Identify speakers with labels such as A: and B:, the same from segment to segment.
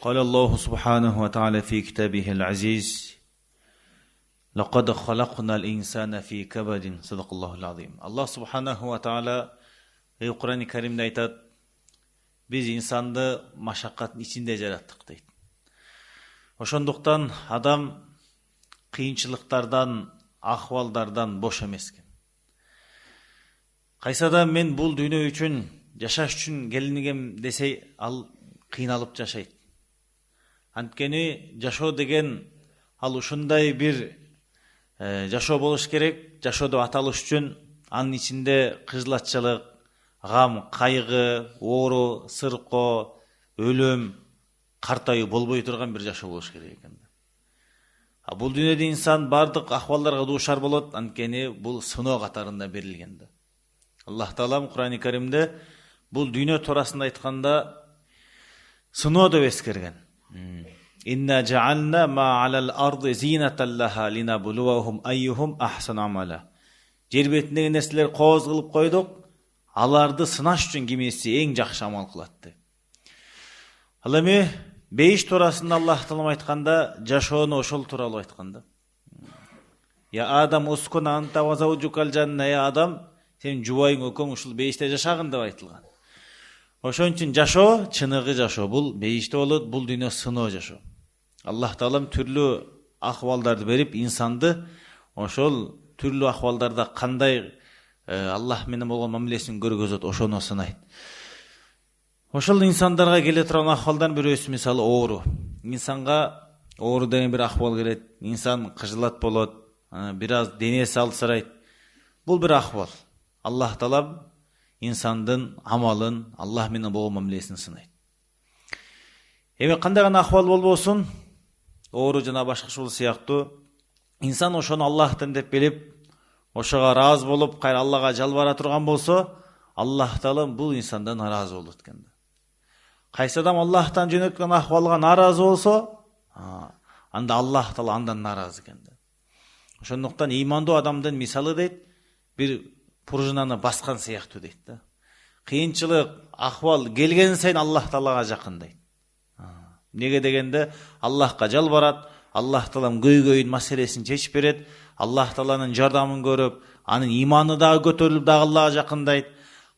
A: قال الله سبحانه وتعالى في كتابه العزيز لقد خلقنا الإنسان في كبد صدق الله العظيم. Allah subhanahu wa ta'ala Kur'an-ı Kerim'de aytat, biz insandı maşakkatın içinde yarattık deydi. Oşonduktan adam kıyınçılıklardan, ahvallardan boş emesken. Kaysada men bul dünya üçün, yaşaş üçün gelinigem desey al kıynalıp yaşaydı. Antkeni жашоо деген ал ушундай бир жашоо болуш керек. Жашоодо аталыш үчүн анын ичинде кыжылатчылык, гам, кайгы, оору, сыркоо, өлүм, картайуу болбой турган бир жашоо болуш керек экен. Бул дүйнөдө инсан бардык акыбалдарга дуушар болот, анткени бул сыноо катарында берилген да. Аллах Таала Кур'ан-ы Каримде бул дүйнө туурасында айтканда сыноо деп эскерген. Инна жаална ма алал арды зинатан лаха линабулуахум айюхум ахсану амала. Жер бетиндеги нерселер кооз кылып койдук, аларды сынаш үчүн кимиси эң жакшы амал кылат деп. Ал эми бейиш туурасында Аллах Таала айтканда жашоону ошол тууралуу айтканда. Я Адам ускун анта ва заужукал жанна, я Адам сен жубайың өкөң ушул бейиште жашагын деп айтылган. Ошон үчүн жашоо чыныгы жашоо, бул бейиште болот, бул дүйнө сыноо жашоо. Аллах Таалам түрлүү акыбалдарды берип, инсанды ошол түрлүү акыбалдарда кандай Аллах менен болгон мамилесин көргөзөт, ошону сынайт. Ошол инсандарга келе турган акыбалдан бирөөсү мисалы оору. Инсанга оору деген бир акыбал келет, инсан кыжылат болот, бир аз денеси алсырайт. Бул бир акыбал. Аллах Таалам инсандын амалын, Аллах менен болгон мамилесин сынайт. Эми кандай гана акыбал болбосун, оору жана башка ушул сыяктуу инсан ошону Аллахтан деп билип, ошого ыраазы болуп, кайра Аллага жалбара турган болсо, Аллах Таала бул инсандан наразы болот экен. Кайсы адам Аллахтан жөнөткөн акыбалга наразы болсо, анда Аллах Таала андан наразы экен. Ошондуктан ыймандуу адамдын мисалы дейт, бир пружинаны баскан сыяктуу дейт да. Кыйынчылык, акыбал келген сайын Аллах Таалага жакындайт. Неге дегенде Аллахка жалбарат, Аллах Таалам көйгөйүн маселесин чечип берет, Аллах Тааланын жардамын көрүп, анын иманы дагы көтөрүлүп, дагы Аллага жакындайт.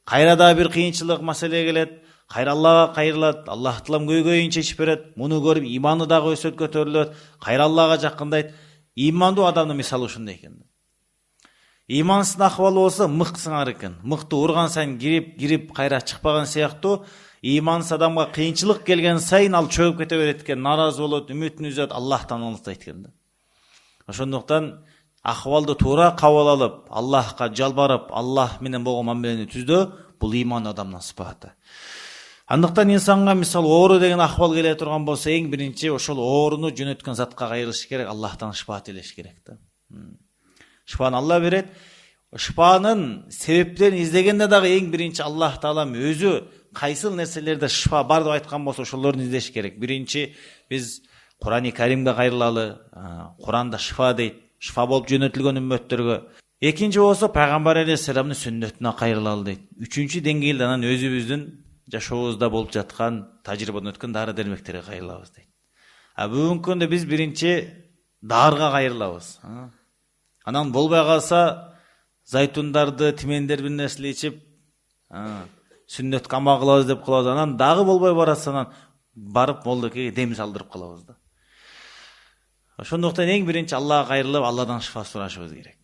A: Кайра да бир кыйынчылык маселе келет, кайра Аллага кайрылат, Аллах Таалам көйгөйүн чечип берет, муну көрүп иманы дагы өсөт, көтөрүлөт, кайра Аллага жакындайт. Имандуу адамдын мисалы ушундай экен. Имансыз акыбал болсо мыкты сыңар экен. Мыкты урган сайын кирип кайра чыкпаган сыяктуу, имансыз адамга кыйынчылык келген сайын ал чөгүп кете берет экен, наразы болот, үмүтүн үзөт, Аллахтан алыстайт экен. Ошондуктан акыбалды туура кабыл алып, Аллахка жалбарып, Аллах менен болгон мамилени түздөө, бул иман адамдын сыпаты. Андыктан инсанга мисал оору деген акыбал келе турган болсо, эң биринчи ошол ооруну жөнөткөн затка кайрылыш керек, Аллахтан шифа тилеш керек да. Шифаны Алла берет. Шифанын себептерин издегенде дагы эң биринчи Аллах Таалам өзү кайсыл нерселерде шифа бар деп айткан болсо, ошолорду издеш керек. Биринчи биз Кур'ан-ы Каримге кайрылалы, Кур'анда шифа дейт, шифа болуп жөнөтүлгөн үммөттөргө. Экинчи болсо Пайгамбар алейхиссаламдын сүннөтүнө кайрылалы дейт. Үчүнчү деңгээлде анан өзүбүздүн жашообузда болуп жаткан, тажрыйбадан өткөн дары дермектерге кайрылабыз дейт. Бүгүнкү күндө биз биринчи дарыга кайрылабыз. Анан болбой калса, зайтундарды, тимендер бир нерсе ичип, сүннөт кама кылабыз деп кылабыз. Анан дагы болбой баратса, анан барып молдокеге дем салдырып калабыз да. Ошондуктан эң биринчи Аллага кайрылып, Алладан шифа сурашыбыз керек.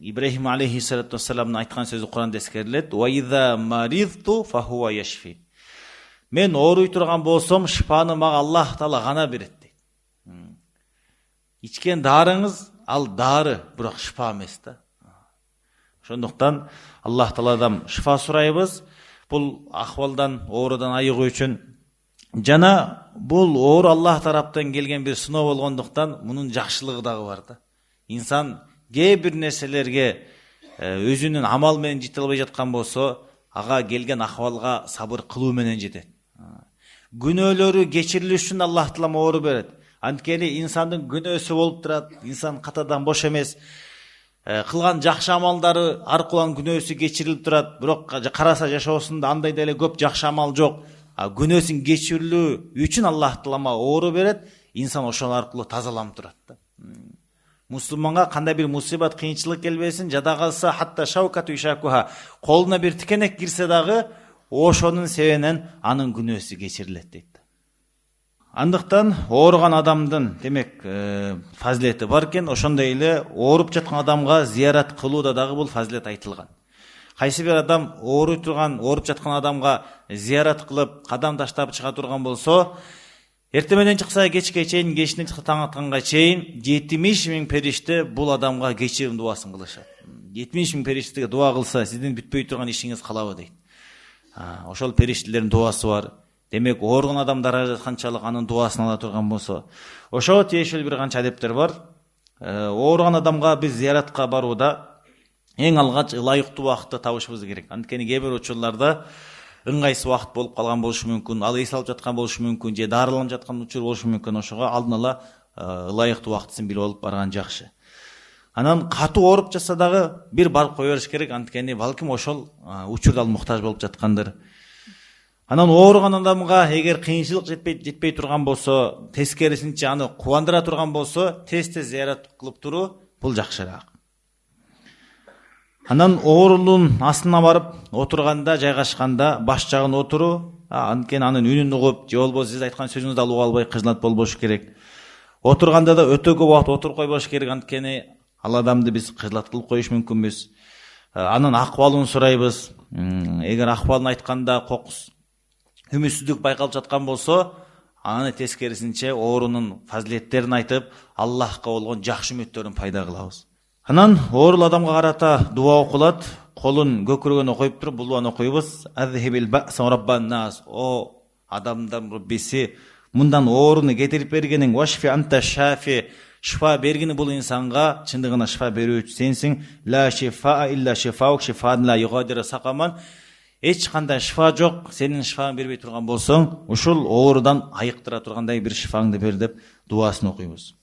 A: Ибрахим алейхиссалату вассаламдын айткан сөзү Кур'анда эскерилет: "Ва иза маридту фахуа яшфи." Мен ооруй турган болсом, шифаны мага Аллах Таала гана берет дейт. Ичкен дарыңыз ал дары, бирок шифа эмес да. Ошондуктан Аллах Тааладан шифа сурайбыз. Бул акыбалдан, оорудан айыгуу үчүн. Жана бул оору Аллах тараптан келген бир сыноо болгондуктан мунун жакшылыгы дагы бар да. Инсан кээ бир нерселерге өзүнүн амал менен жете албай жаткан болсо, ага келген акыбалга сабыр кылуу менен жетет. Күнөөлөрү кечирилиш үчүн Аллах Таала оору берет. Анткени инсандын күнөөсү болуп турат, инсан катадан бош эмес. Кылган жакшы амалдары аркылуу күнөөсү кечирилип турат, бирок караса жашоосунда андай деле көп жакшы амал жок. күнөөсүн кечирилүү үчүн Аллах Таала оору берет, инсан ошол аркылуу тазаланып турат да. Мусулманга кандай бир мусибат, кыйынчылык келбесин, жада калса хатта шаукату ишакуха, колуна бир тикенек кирсе дагы ошонун себебинен анын күнөөсү кечирилет дейт. Андыктан ооруган адамдын демек фазилети бар экен, ошондой эле ооруп жаткан адамга зиярат кылууда дагы бул фазилет айтылган. Кайсы бир адам ооруп жаткан адамга зиярат кылып, кадам таштап чыга турган болсо, эртең менен чыкса кечке чейин, кечинен чыкса таң атканга чейин 70 миң периште бул адамга кечирим дуасын кылышат. 70 миң периштеге дуа кылса, сиздин бүтпөй турган ишиңиз калабы дейт. Ошол периштелердин дуасы бар. Демек, ооруган адамдар канчалык анын дуасын ала турган болсо, ошого тиешелүү бир канча адептер бар. Ооруган адамга биз зияратка барууда эң алгач ылайыктуу убакытты табышыбыз керек. Анткени кээ бир учурларда ыңгайсыз убакыт болуп калган болушу мүмкүн, ал эс алып жаткан болушу мүмкүн, же дарыланып жаткан учур болушу мүмкүн. Ошого алдын ала ылайыктуу убактысын билип алып барган жакшы. Анан катуу ооруп жатса дагы бир барып кое бериш керек, анткени балким ошол учурда ал муктаж болуп жаткандыр. Анан ооруган адамга эгер кыйынчылык жетпей турган болсо, тескерисинче аны кубандыра турган болсо, тез-тез зиярат кылып туруу бул жакшыраак. Анан оорулуун астына барып отурганда, жайгашканда баш жагын отуруу, анткени анын үнүн угуп, же болбосо сиз айткан сөзүңүздү алып албай кыжылат болбош керек. Отурганда да өтө көп убакыт отуруп койбош керек, анткени ал адамды биз кыжылат кылып коюш мүмкүнбүз. Анын акыбалын сурайбыз. Эгер акыбалын айтканда кокус, үмүтсүздүк байкалып жаткан болсо, аны тескерисинче оорунун фазилеттерин айтып, Аллахка болгон жакшы үмүттөрүн пайда кылабыз. Анан оорул адамга карата дуа окулат, колун көкүрөгүнө коюп туруп бул дуаны окуйбуз. Азхибил ба'са раббан нас. О адамдын Раббиси, мындан ооруну кетирип бергениң, вашфи анта шафи, шифа бергени бул инсанга, чындыгына шифа берүүчү сенсиң. Ла шифа илля шифаук, шифан ла югадиру сакаман. Эч кандай шифа жок, сенин шифаң бербей турган болсоң, ушул оорудан айыктыра тургандай бир шифаңды бер деп дуасын окуйбуз.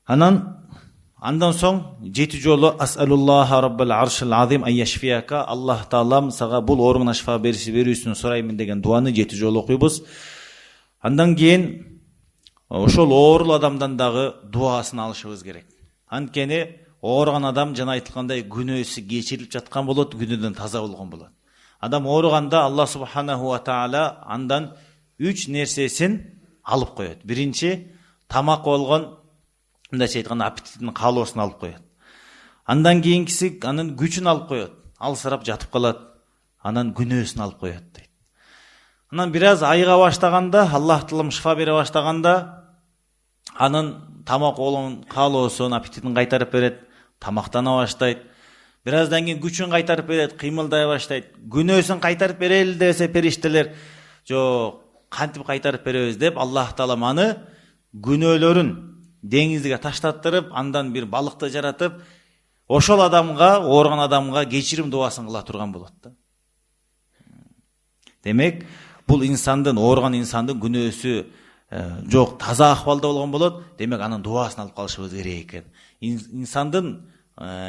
A: Андан соң 7 жолу асалуллаха раббал аршил азим айяшфияка, Аллах Таалам сага бул ооруңа шифа берүүсүн сураймын деген дуаны 7 жолу окуйбуз. Андан кийин ошол оорул адамдан дагы дуасын алышыбыз керек. Анткени ооруган адам жана айтылгандай күнөөсү кечирилип жаткан болот, күнөөдөн таза болгон болот. Адам ооруганда Аллах субханаху ва таала андан 3 нерсесин алып коет. Биринчи, тамак болгон, мындайча айтканда аппетитин, каалоосун алып коет. Андан кийинкиси анын күчүн алып коет. Алсырап жатып калат. Анан күнөөсүн алып коет дейт. Анан бир аз айыга баштаганда, Аллах Таалам шифа бере баштаганда, анын тамак болгон каалоосун, аппетитин кайтарып берет, тамактана баштайт. Бир аздан кийин күчүн кайтарып берет, кыймылдай баштайт. Күнөөсүн кайтарып берели десе периштелер, жок, кантип кайтарып беребиз деп Аллах Таалам аны күнөөлөрүн деңизге таштаттырып, андан бир балыкты жаратып, ошол адамга, ооруган адамга кечирим дуасын кыла турган болот да. Демек, бул инсандын, ооруган инсандын күнөөсү жок, таза акыбалда болгон болот. Демек, анын дуасын алып калышыбыз керек экен. Инсандын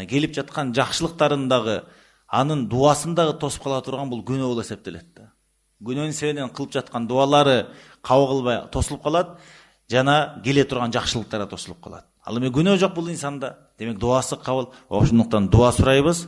A: келип жаткан жакшылыктарын дагы, анын дуасын дагы тосуп кала турган бул күнөө болуп эсептелет да. Күнөөнүн себебинен кылып жаткан дуалары кабыл кылбай тосулуп калат, жана келе турган жакшылыктары тосулуп калат. Ал эми күнөө жок бул инсанда. Демек, дуасы кабыл. Ошондуктан дуа сурайбыз.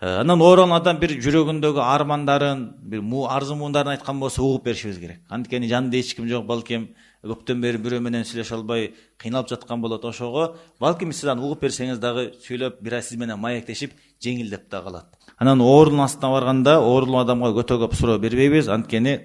A: Анан ооруган адам бир жүрөгүндөгү армандарын, бир арзу муундарын айткан болсо угуп беришибиз керек. Анткени жанында эч ким жок, балким көптөн бери бирөө менен сүйлөшө албай кыйналып жаткан болот. Ошого балким сиз аны угуп берсеңиз дагы сүйлөп, бир аз сиз менен маектешип, жеңилдеп да калат. Анан оорунун астына барганда, оорулуу адамга өтө көп суроо бербейбиз, анткени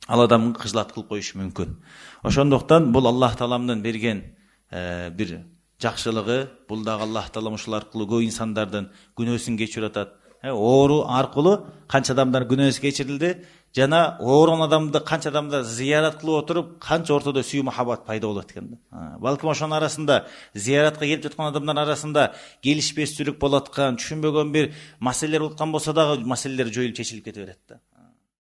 A: ал адамга кыжылат кылып коюшу мүмкүн. Ошондуктан бул Аллах Тааламдын берген бир жакшылыгы, бул дагы Аллах Таалам ушул аркылуу көп инсандардын күнөөсүн кечирип атат. Оору аркылуу канча адамдар күнөөсү кечирилди, жана ооруган адамды канча адамдар зиярат кылып отуруп, канча ортодо сүйүү махаббат пайда болот экен да. Балким ошонун арасында, зияратка келип жаткан адамдардын арасында келишпестүүлүк болоткан, түшүнбөгөн бир маселелер болуп аткан болсо дагы маселелер жоюлуп чечилип кете берет да.